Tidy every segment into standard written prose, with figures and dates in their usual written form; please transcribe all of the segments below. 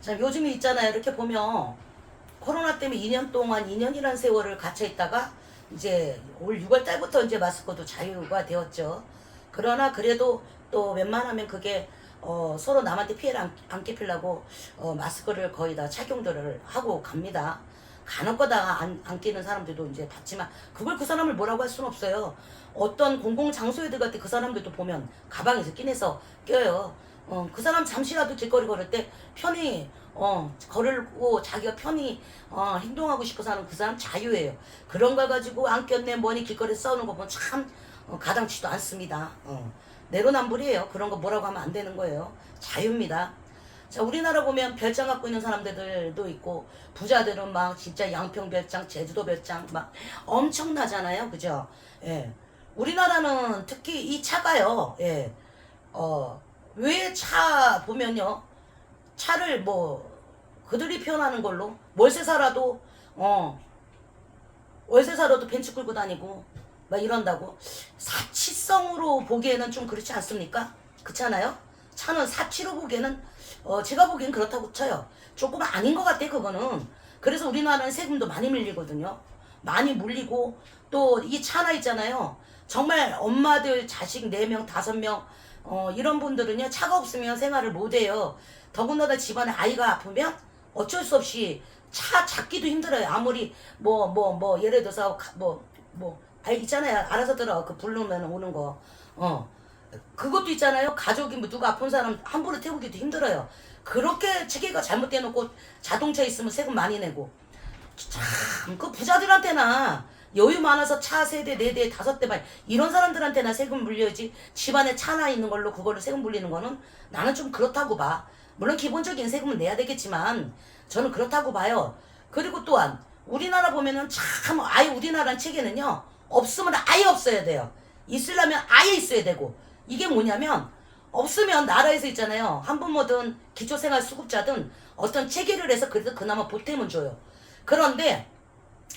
자, 요즘에 있잖아요. 이렇게 보면 코로나 때문에 2년 동안 2년이라는 세월을 갇혀 있다가 이제 올 6월 달부터 이제 마스크도 자유가 되었죠. 그러나 그래도 또 웬만하면 그게 서로 남한테 피해를 안 끼치려고 마스크를 거의 다 착용들을 하고 갑니다. 간혹가다 안 끼는 사람들도 이제 봤지만 그걸 그 사람을 뭐라고 할 수는 없어요. 어떤 공공장소에 들어갈 때 그 사람들도 보면 가방에서 끼내서 껴요. 그 사람 잠시라도 길거리 걸을 때 편히 걸고 자기가 편히 행동하고 싶어서 하는 그 사람 자유예요. 그런 걸 가지고 안 꼈네 뭐니 길거리에서 싸우는 거 보면 참 가당치도 않습니다. 내로남불이에요. 그런 거 뭐라고 하면 안 되는 거예요. 자유입니다. 자, 우리나라 보면 별장 갖고 있는 사람들도 있고 부자들은 막 진짜 양평 별장, 제주도 별장 막 엄청나잖아요. 그죠? 예. 우리나라는 특히 이 차가요. 예. 왜 차 보면요. 차를 뭐 그들이 표현하는 걸로 월세 살아도 벤츠 끌고 다니고 막 이런다고. 사치성으로 보기에는 좀 그렇지 않습니까? 그렇잖아요. 차는 사치로 보기에는 제가 보기엔 그렇다고 쳐요. 조금 아닌 것 같아 그거는. 그래서 우리나라는 세금도 많이 밀리거든요. 많이 물리고 또 이 차나 있잖아요. 정말 엄마들 자식 4명 5명 이런 분들은요 차가 없으면 생활을 못해요. 더군다나 집안에 아이가 아프면 어쩔 수 없이 차 잡기도 힘들어요. 아무리 예를 들어서 있잖아요. 알아서 들어. 그 부르면 오는 거. 그것도 있잖아요. 가족이 뭐 누가 아픈 사람 함부로 태우기도 힘들어요. 그렇게 체계가 잘못돼 놓고 자동차 있으면 세금 많이 내고. 참, 그 부자들한테나 여유 많아서 차 3대, 4대, 5대 막 이런 사람들한테나 세금 물려야지. 집안에 차 하나 있는 걸로 그거를 세금 물리는 거는 나는 좀 그렇다고 봐. 물론 기본적인 세금은 내야 되겠지만 저는 그렇다고 봐요. 그리고 또한 우리나라 보면은 참 아예 우리나라 체계는요. 없으면 아예 없어야 돼요. 있으려면 아예 있어야 되고. 이게 뭐냐면 없으면 나라에서 있잖아요. 한부모든 기초생활수급자든 어떤 체계를 해서 그래도 그나마 보탬은 줘요. 그런데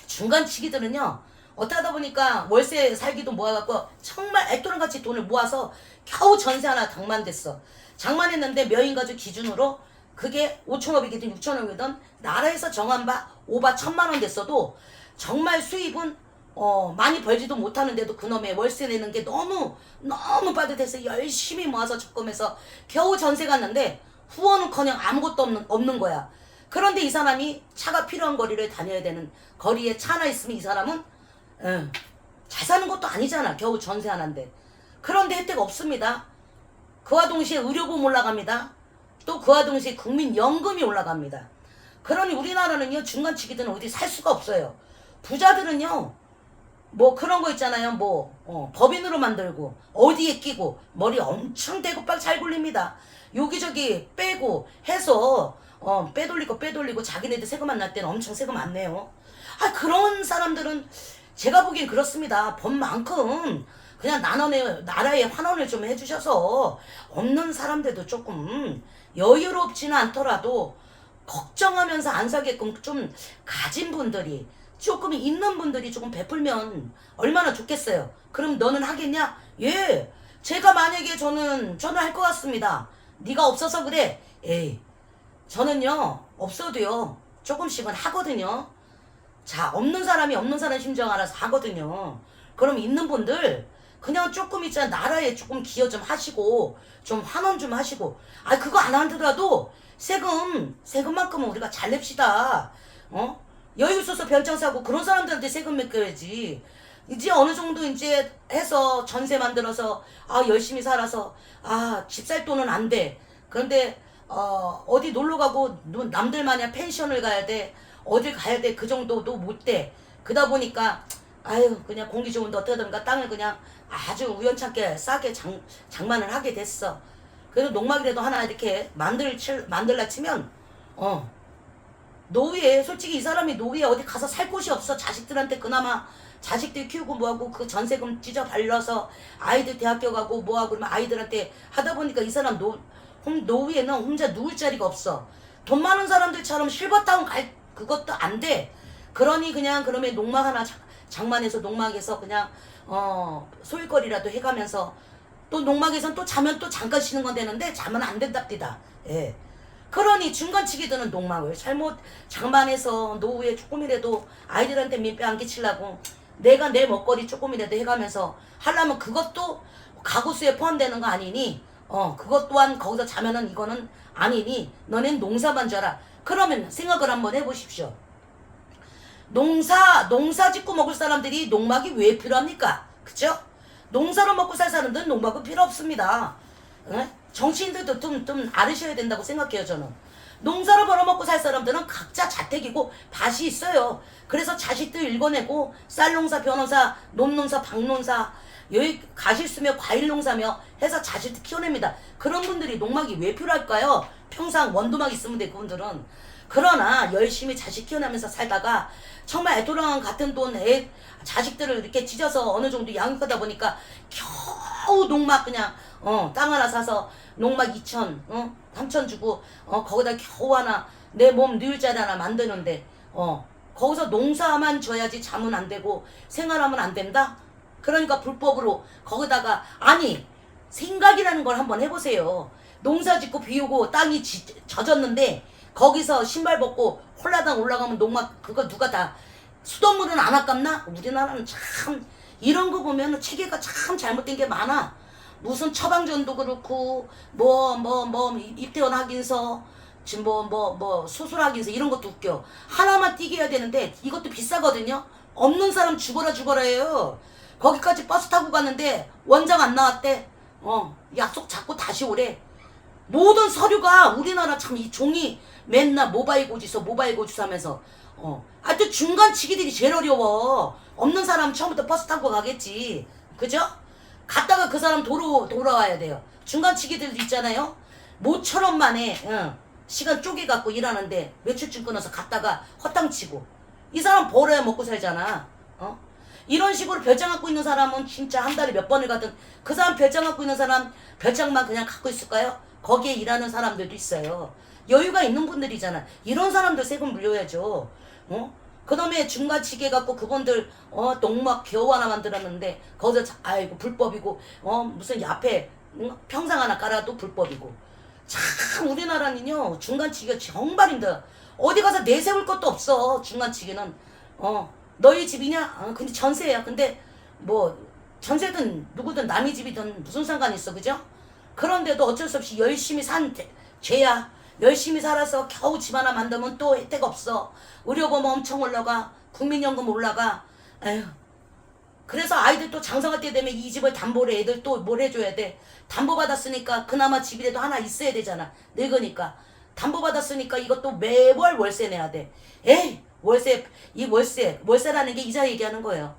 중간치기들은요. 어쩌다 보니까 월세 살기도 모아갖고 정말 애또랑같이 돈을 모아서 겨우 전세 하나 당만됐어. 장만했는데 몇인가족 기준으로 그게 5,500이든 6,500이든 나라에서 정한 바 오바 1,000만 원 됐어도 정말 수입은 많이 벌지도 못하는데도 그놈의 월세 내는 게 너무 빠듯해서 열심히 모아서 적금해서 겨우 전세 갔는데 후원은커녕 아무것도 없는 거야. 그런데 이 사람이 차가 필요한 거리를 다녀야 되는 거리에 차 하나 있으면 이 사람은 잘 사는 것도 아니잖아. 겨우 전세 하나인데. 그런데 혜택 없습니다. 그와 동시에 의료보험 올라갑니다. 또 그와 동시에 국민연금이 올라갑니다. 그러니 우리나라는요 중간치기들은 어디 살 수가 없어요. 부자들은요 뭐 그런 거 있잖아요. 법인으로 만들고 어디에 끼고 머리 엄청 대고빡 잘 굴립니다. 여기저기 빼고 해서 빼돌리고 자기네들 세금 안 날 때는 엄청 세금 안 내요. 그런 사람들은 제가 보기엔 그렇습니다. 법만큼 그냥 나라에 환원을 좀 해주셔서 없는 사람들도 조금 여유롭지는 않더라도 걱정하면서 안 사게끔 좀 가진 분들이 조금 있는 분들이 조금 베풀면 얼마나 좋겠어요. 그럼 너는 하겠냐? 예. 제가 만약에 저는 할 것 같습니다. 네가 없어서 그래. 에이. 저는요 없어도요 조금씩은 하거든요. 자, 없는 사람이 없는 사람 심정 알아서 하거든요. 그럼 있는 분들 그냥 조금 있잖아 나라에 조금 기여 좀 하시고 좀 환원 좀 하시고 그거 안 하더라도 세금만큼은 우리가 잘 냅시다. 여유 있어서 별장 사고 그런 사람들한테 세금 맡겨야지. 이제 어느 정도 이제 해서 전세 만들어서 열심히 살아서 집 살 돈은 안 돼. 그런데 어디 놀러 가고 남들 마냥 펜션을 가야 돼. 어딜 가야 돼. 그 정도도 못 돼. 그러다 보니까 그냥 공기 좋은데 어떻게든가 땅을 그냥 아주 우연찮게 싸게 장만을 하게 됐어. 그래도 농막이라도 하나 이렇게 만들라 치면 노후에 솔직히 이 사람이 노후에 어디 가서 살 곳이 없어. 자식들한테 그나마 자식들 키우고 뭐하고 그 전세금 찢어 발라서 아이들 대학교 가고 뭐하고 그러면 아이들한테 하다 보니까 이 사람 노후에는 혼자 누울 자리가 없어. 돈 많은 사람들처럼 실버타운 갈 그것도 안 돼. 그러니 그냥 그러면 농막 하나 장만해서 농막에서 그냥 소일거리라도 해가면서 또 농막에선 또 자면 또 잠깐 쉬는 건 되는데 자면 안 된답니다. 예. 그러니 중간치기들은 농막을 잘못 장만해서 노후에 조금이라도 아이들한테 민폐 안 끼치려고 내가 내 먹거리 조금이라도 해가면서 하려면 그것도 가구수에 포함되는 거 아니니 그것 또한 거기서 자면은 이거는 아니니 너넨 농사만 져라. 그러면 생각을 한번 해보십시오. 농사 짓고 먹을 사람들이 농막이 왜 필요합니까? 그쵸? 농사로 먹고 살 사람들은 농막은 필요 없습니다. 에? 정치인들도 좀 알으셔야 된다고 생각해요, 저는. 농사로 벌어먹고 살 사람들은 각자 자택이고 밭이 있어요. 그래서 자식들 읽어내고 쌀농사, 벼농사, 논농사, 박농사, 여기 가실수며 과일농사며 해서 자식들 키워냅니다. 그런 분들이 농막이 왜 필요할까요? 평상 원두막 있으면 돼, 그분들은. 그러나 열심히 자식 키워내면서 살다가 정말 애도랑 같은 돈 자식들을 이렇게 찢어서 어느 정도 양육하다 보니까 겨우 농막 그냥 땅 하나 사서 농막 2천 3천 주고 거기다 겨우 하나 내 몸 누일 자리 하나 만드는데 거기서 농사만 줘야지 자면 안 되고 생활하면 안 된다? 그러니까 불법으로 거기다가 아니 생각이라는 걸 한번 해보세요. 농사 짓고 비 오고 땅이 젖었는데 거기서 신발 벗고 홀라당 올라가면 농막 그거 누가 다 수돗물은 안 아깝나? 우리나라는 참 이런 거 보면 체계가 참 잘못된 게 많아. 무슨 처방전도 그렇고 입대원 확인서 지금 수술 확인서 이런 것도 웃겨. 하나만 띄게 해야 되는데 이것도 비싸거든요. 없는 사람 죽어라 해요. 거기까지 버스 타고 갔는데 원장 안 나왔대. 약속 잡고 다시 오래. 모든 서류가 우리나라 참 이 종이 맨날 모바일 고지서 하면서 하여튼 중간치기들이 제일 어려워. 없는 사람 처음부터 버스 타고 가겠지. 그죠? 갔다가 그 사람 돌아와야 돼요. 중간치기들도 있잖아요. 모처럼 만에 시간 쪼개갖고 일하는데 며칠쯤 끊어서 갔다가 헛땅치고 이 사람 벌어야 먹고 살잖아. 이런 식으로 별장 갖고 있는 사람은 진짜 한 달에 몇 번을 가든 그 사람 별장 갖고 있는 사람 별장만 그냥 갖고 있을까요? 거기에 일하는 사람들도 있어요. 여유가 있는 분들이잖아. 이런 사람들 세금 물려야죠. 그 다음에 중간치기 해갖고 그분들 농막 겨우 하나 만들었는데 거기서 아이고 불법이고 무슨 앞에 평상 하나 깔아도 불법이고. 참 우리나라는요 중간치기가 정말 힘들어. 어디 가서 내세울 것도 없어. 중간치기는 너희 집이냐? 근데 전세야. 근데 뭐 전세든 누구든 남의 집이든 무슨 상관이 있어. 그죠? 그런데도 어쩔 수 없이 열심히 산 죄야. 열심히 살아서 겨우 집 하나 만들면 또 혜택 없어. 의료보험 엄청 올라가. 국민연금 올라가. 에휴. 그래서 아이들 또 장성할 때 되면 이 집을 담보로 애들 또 뭘 해줘야 돼. 담보 받았으니까 그나마 집이라도 하나 있어야 되잖아. 늙으니까. 담보 받았으니까 이것도 매월 월세 내야 돼. 에이 월세라는 게 이자 얘기하는 거예요.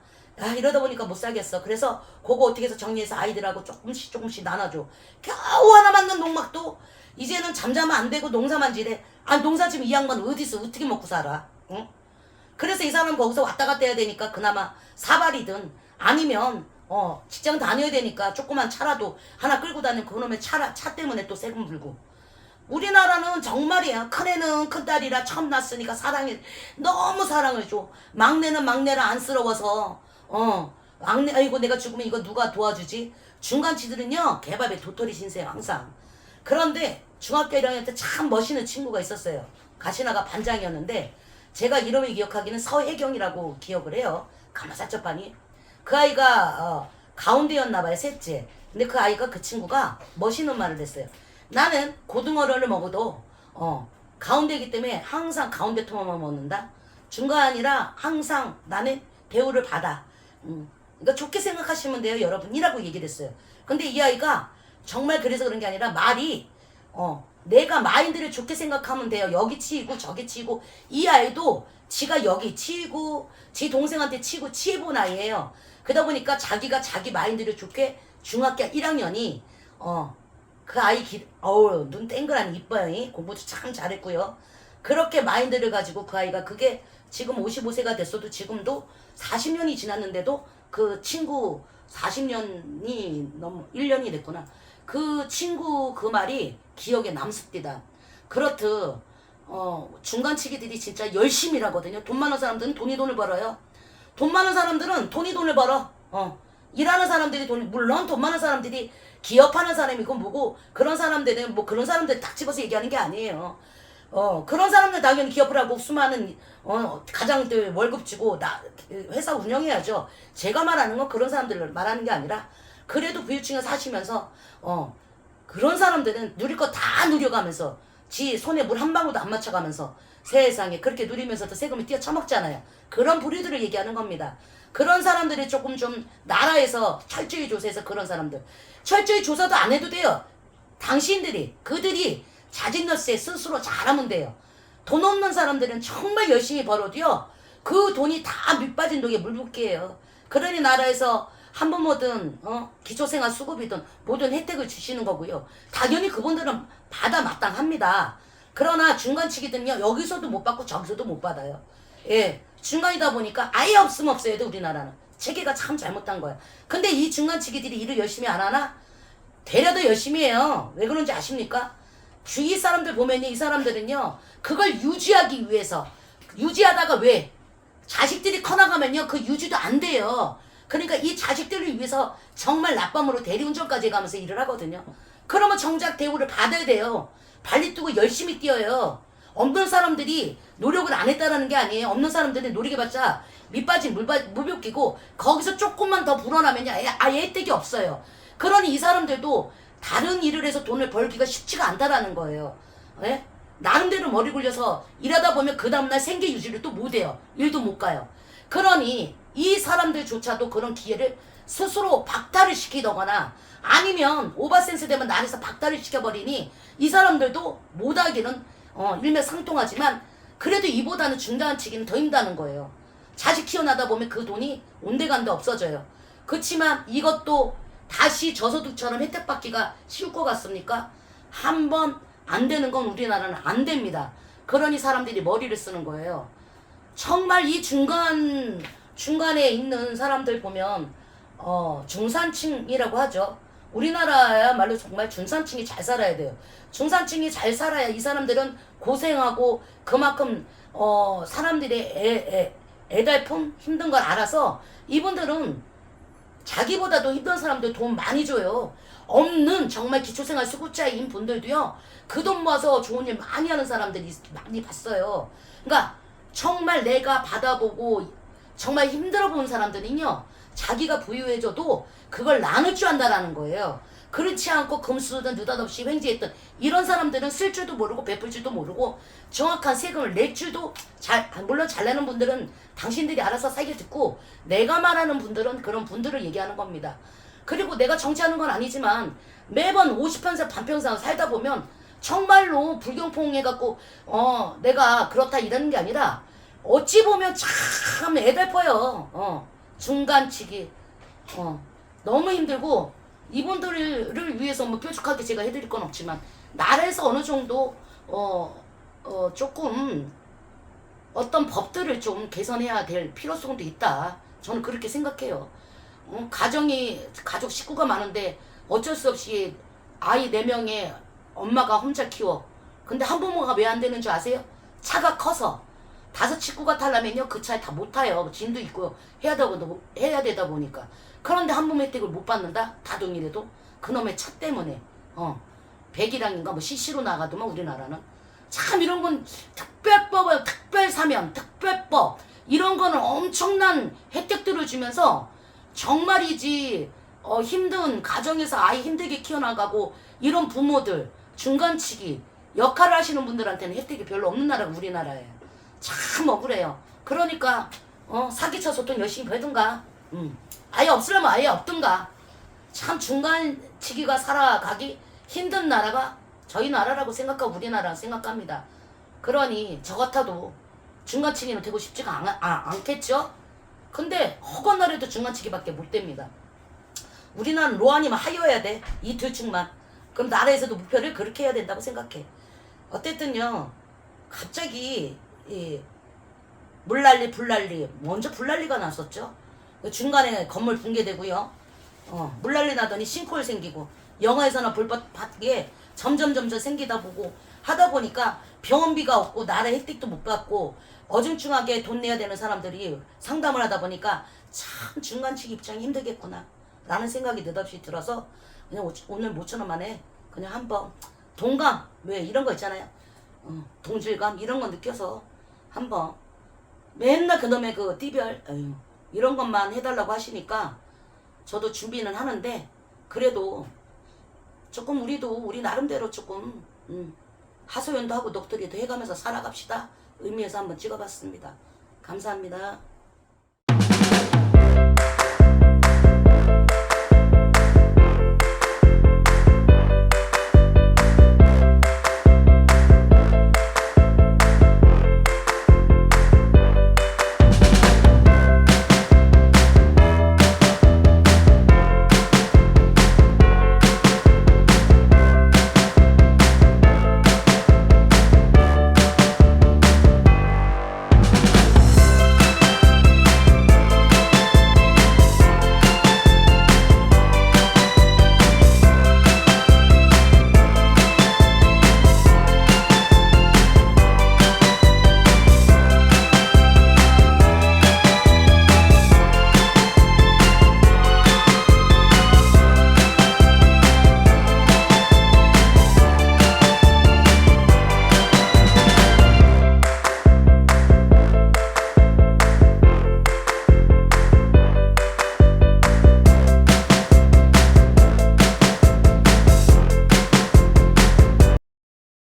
이러다 보니까 못 살겠어. 그래서 그거 어떻게 해서 정리해서 아이들하고 조금씩 나눠줘. 겨우 하나 만든 농막도 이제는 잠자면 안 되고 농사만 지래. 농사 지면 이 양반 어디서 어떻게 먹고 살아? 응? 그래서 이 사람은 거기서 왔다 갔다 해야 되니까 그나마 사발이든 아니면 직장 다녀야 되니까 조그만 차라도 하나 끌고 다니는 그놈의 차 때문에 또 세금 물고. 우리나라는 정말이야. 큰애는 큰딸이라 처음 낳았으니까 너무 사랑을 줘. 막내는 막내라 안쓰러워서 막내 아이고 내가 죽으면 이거 누가 도와주지? 중간치들은요 개밥에 도토리 신세요 항상. 그런데 중학교 1학년 때 참 멋있는 친구가 있었어요. 가시나가 반장이었는데 제가 이름을 기억하기는 서혜경이라고 기억을 해요. 가마사첩반이. 그 아이가 가운데였나봐요. 셋째. 근데 그 아이가 그 친구가 멋있는 말을 했어요. 나는 고등어를 먹어도 가운데이기 때문에 항상 가운데 토마만 먹는다. 중간이라 항상 나는 대우를 받아. 그러니까 좋게 생각하시면 돼요 여러분 이라고 얘기를 했어요. 근데 이 아이가 정말 그래서 그런 게 아니라 말이 내가 마인드를 좋게 생각하면 돼요. 여기 치이고 저기 치이고. 이 아이도 지가 여기 치이고 지 동생한테 치고 치해본 아이예요. 그러다 보니까 자기가 자기 마인드를 좋게 중학교 1학년이 그 아이 눈 땡그란 이뻐요. 공부도 참 잘했고요. 그렇게 마인드를 가지고 그 아이가 그게 지금 55세가 됐어도 지금도 40년이 지났는데도 그 친구 40년이 넘어 1년이 됐구나. 그 친구 그 말이 기억에 남습니다. 그렇듯 중간치기들이 진짜 열심히 일하거든요. 돈 많은 사람들은 돈을 벌어요. 돈 많은 사람들은 돈을 벌어. 일하는 사람들이 물론 돈 많은 사람들이 기업하는 사람이고 뭐고 그런 사람들은 뭐 그런 사람들 딱 집어서 얘기하는 게 아니에요. 그런 사람들 당연히 기업을 하고 수많은 가장들 월급 주고 회사 운영해야죠. 제가 말하는 건 그런 사람들을 말하는 게 아니라 그래도 부유층에 사시면서 그런 사람들은 누릴 거 다 누려가면서 지 손에 물 한 방울도 안 맞춰가면서 세상에 그렇게 누리면서도 세금을 뛰어쳐먹잖아요. 그런 부류들을 얘기하는 겁니다. 그런 사람들이 조금 좀 나라에서 철저히 조사해서 그런 사람들 철저히 조사도 안 해도 돼요. 당신들이 그들이 자진러세 스스로 잘하면 돼요. 돈 없는 사람들은 정말 열심히 벌어도요. 그 돈이 다 밑빠진 독에 물붓기예요. 그러니 나라에서 한부모든 기초생활 수급이든 모든 혜택을 주시는 거고요. 당연히 그분들은 받아 마땅합니다. 그러나 중간치기들은요. 여기서도 못 받고 저기서도 못 받아요. 예, 중간이다 보니까 아예 없으면 없어야 돼. 우리나라는 체계가 참 잘못한 거야. 근데 이 중간치기들이 일을 열심히 안 하나? 되려도 열심히 해요. 왜 그런지 아십니까? 주위 사람들 보면요. 이 사람들은요. 그걸 유지하기 위해서 유지하다가 왜? 자식들이 커나가면요. 그 유지도 안 돼요. 그러니까 이 자식들을 위해서 정말 낮밤으로 대리운전까지 가면서 일을 하거든요. 그러면 정작 대우를 받아야 돼요. 발리 뜨고 열심히 뛰어요. 없는 사람들이 노력을 안 했다라는 게 아니에요. 없는 사람들이 노력해봤자 밑빠진 물벽기고 거기서 조금만 더 불어나면요. 아예 혜택이 없어요. 그러니 이 사람들도 다른 일을 해서 돈을 벌기가 쉽지가 않다라는 거예요. 예? 나름대로 머리 굴려서 일하다 보면 그 다음날 생계 유지를 또 못해요. 일도 못 가요. 그러니 이 사람들조차도 그런 기회를 스스로 박탈을 시키거나 아니면 오버센스 되면 나라에서 박탈을 시켜버리니 이 사람들도 못하기는 일맥상통하지만 그래도 이보다는 중단치기는 더 힘다는 거예요. 자식 키워나다 보면 그 돈이 온데간데 없어져요. 그렇지만 이것도 다시 저소득처럼 혜택 받기가 쉬울 것 같습니까? 한 번 안 되는 건 우리나라는 안 됩니다. 그러니 사람들이 머리를 쓰는 거예요. 정말 이 중간에 있는 사람들 보면 중산층이라고 하죠. 우리나라야말로 정말 중산층이 잘 살아야 돼요. 중산층이 잘 살아야 이 사람들은 고생하고 그만큼 사람들의 애달픔 힘든 걸 알아서 이분들은 자기보다도 힘든 사람들 돈 많이 줘요. 없는 정말 기초생활 수급자인 분들도요. 그 돈 모아서 좋은 일 많이 하는 사람들이 많이 봤어요. 그러니까 정말 내가 받아보고 정말 힘들어 본 사람들은요. 자기가 부유해져도 그걸 나눌 줄 안다라는 거예요. 그렇지 않고 금수든 느닷없이 횡재했던 이런 사람들은 쓸 줄도 모르고 베풀 줄도 모르고 정확한 세금을 낼 줄도 물론 잘 내는 분들은 당신들이 알아서 사기 듣고 내가 말하는 분들은 그런 분들을 얘기하는 겁니다. 그리고 내가 정치하는 건 아니지만 매번 50평생 반평생 살다 보면 정말로 불경통해갖고 내가 그렇다 이러는 게 아니라 어찌 보면 참 애달퍼요. 중간치기 너무 힘들고 이분들을 위해서 뭐 뾰족하게 제가 해드릴 건 없지만 나라에서 어느 정도 조금 어떤 법들을 좀 개선해야 될 필요성도 있다. 저는 그렇게 생각해요. 가족 식구가 많은데 어쩔 수 없이 아이 4명에 엄마가 혼자 키워. 근데 한부모가 왜 안 되는 줄 아세요? 차가 커서 5 식구가 타려면요 그 차에 다 못 타요. 짐도 있고 해야 되다 보니까. 그런데 한부모 혜택을 못 받는다? 다동일해도 그놈의 차 때문에 100이랑인가 뭐 CC로 나가더만 우리나라는. 참 이런 건 특별법을 특별사면 특별법 이런 거는 엄청난 혜택들을 주면서 정말이지 힘든 가정에서 아이 힘들게 키워나가고 이런 부모들 중간치기 역할을 하시는 분들한테는 혜택이 별로 없는 나라가 우리나라예요. 참 억울해요. 그러니까 사기쳐서 돈 열심히 벌든가 아예 없으려면 아예 없든가. 참 중간치기가 살아가기 힘든 나라가 저희 나라라고 생각하고 우리나라 생각합니다. 그러니 저 같아도 중간치기는 되고 싶지가 않겠죠? 근데 허건나라도 중간치기밖에 못 됩니다. 우리나라는 로아니만 하여야 돼. 이 둘 중만. 그럼 나라에서도 목표를 그렇게 해야 된다고 생각해. 어쨌든요. 갑자기 물난리 불난리 먼저 불난리가 났었죠. 중간에 건물 붕괴되고요. 물난리 나더니 싱크홀 생기고 영화에서나 볼 법하게 점점 생기다 보고 하다 보니까 병원비가 없고 나라 혜택도 못 받고 어중충하게 돈 내야 되는 사람들이 상담을 하다 보니까 참 중간치기 입장이 힘들겠구나 라는 생각이 느닷없이 들어서 그냥 오늘 모처럼 만에 그냥 한번 동감 왜 이런 거 있잖아요. 동질감 이런 거 느껴서 한번 맨날 그놈의 그 띠별 에휴, 이런 것만 해달라고 하시니까 저도 준비는 하는데 그래도 조금 우리도 우리 나름대로 조금 하소연도 하고 녹두리도 해가면서 살아갑시다 의미에서 한번 찍어봤습니다. 감사합니다.